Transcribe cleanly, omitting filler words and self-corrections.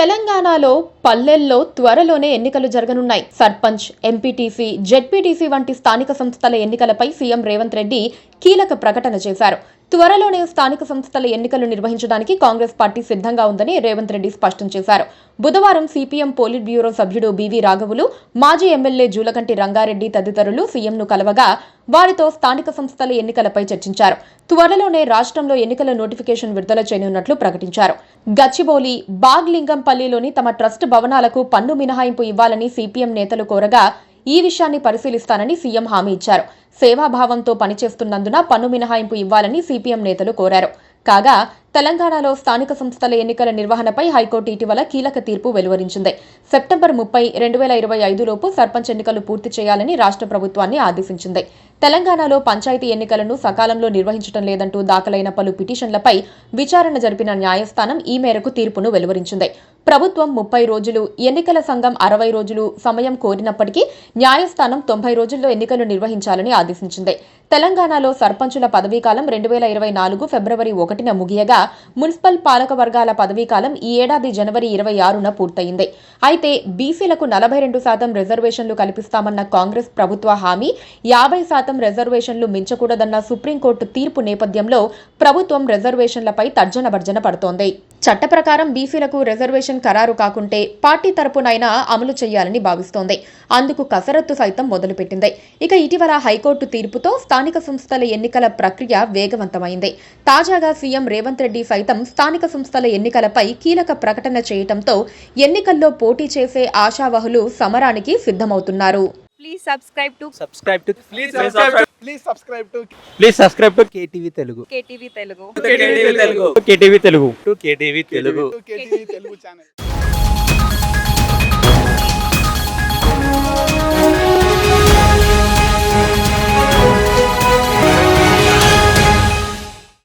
తెలంగాణలో పల్లెల్లో త్వరలోనే ఎన్నికలు జరగనున్నాయి. సర్పంచ్, ఎంపీటీసీ, జెడ్పీటీసీ వంటి స్థానిక సంస్థల ఎన్నికలపై సీఎం రేవంత్ రెడ్డి కీలక ప్రకటన చేశారు. త్వరలోనే స్థానిక సంస్థల ఎన్నికలు నిర్వహించడానికి కాంగ్రెస్ పార్టీ సిద్ధంగా ఉందని రేవంత్ రెడ్డి స్పష్టం చేశారు. బుధవారం సిపిఎం పోలిట్ బ్యూరో సభ్యుడు బివి రాఘవులు, మాజీ ఎమ్మెల్యే జూలకంటి రంగారెడ్డి తదితరులు సీఎంను కలవగా వారితో స్థానిక సంస్థల ఎన్నికలపై చర్చించారు. త్వరలోనే రాష్ట్రంలో ఎన్నికల నోటిఫికేషన్ విడుదల చేయనున్నట్లు ప్రకటించారు. గచ్చిబౌలి, బాగ్లింగంపల్లిలోని తమ ట్రస్ట్ భవనాలకు పన్ను మినహాయింపు ఇవ్వాలని సిపిఎం నేతలు కోరగా ఈ విషయాన్ని పరిశీలిస్తానని సీఎం హామీ ఇచ్చారు. సేవాభావంతో పనిచేస్తున్నందున పన్ను మినహాయింపు ఇవ్వాలని సిపిఎం నేతలు కోరారు. కాగా తెలంగాణలో స్థానిక సంస్థల ఎన్నికల నిర్వహణపై హైకోర్టు ఇటీవల కీలక తీర్పు వెలువరించింది. సెప్టెంబర్ 30, 2025 లోపు సర్పంచ్ ఎన్నికలు పూర్తి చేయాలని రాష్ట్ర ప్రభుత్వాన్ని ఆదేశించింది. తెలంగాణలో పంచాయతీ ఎన్నికలను సకాలంలో నిర్వహించడం లేదంటూ దాఖలైన పలు పిటిషన్లపై విచారణ జరిపిన న్యాయస్థానం ఈ మేరకు తీర్పును వెలువరించింది. ప్రభుత్వం 30 రోజులు, ఎన్నికల సంఘం 60 రోజులు సమయం కోరినప్పటికీ న్యాయస్థానం 90 రోజుల్లో ఎన్నికలు నిర్వహించాలని ఆదేశించింది. తెలంగాణలో సర్పంచుల పదవీకాలం 2024 ఫిబ్రవరి 1న ముగియగా మున్సిపల్ పాలక వర్గాల పదవీకాలం ఈ ఏడాది జనవరి 26న పూర్తయింది. అయితే బీసీలకు 42% రిజర్వేషన్లు కల్పిస్తామన్న కాంగ్రెస్ ప్రభుత్వ హామీ 50% రిజర్వేషన్లు మించకూడదన్న సుప్రీంకోర్టు తీర్పు నేపథ్యంలో ప్రభుత్వం రిజర్వేషన్లపై తర్జన భర్జన పడుతోంది. చట్ట ప్రకారం బీసీలకు రిజర్వేషన్ ఖరారు కాకుంటే పార్టీ తరపునైనా అమలు చేయాలని భావిస్తోంది. అందుకు కసరత్తు సైతం మొదలుపెట్టింది. ఇక ఇటీవల హైకోర్టు తీర్పుతో స్థానిక సంస్థల ఎన్నికల ప్రక్రియ వేగవంతమైంది. తాజాగా సీఎం రేవంత్ రెడ్డి సైతం స్థానిక సంస్థల ఎన్నికలపై కీలక ప్రకటన చేయడంతో ఎన్నికల్లో పోటీ చేసే ఆశావహులు సమరానికి సిద్ధమవుతున్నారు. Please subscribe to KTV Telugu. KTV Telugu. KTV Telugu. KTV Telugu channel.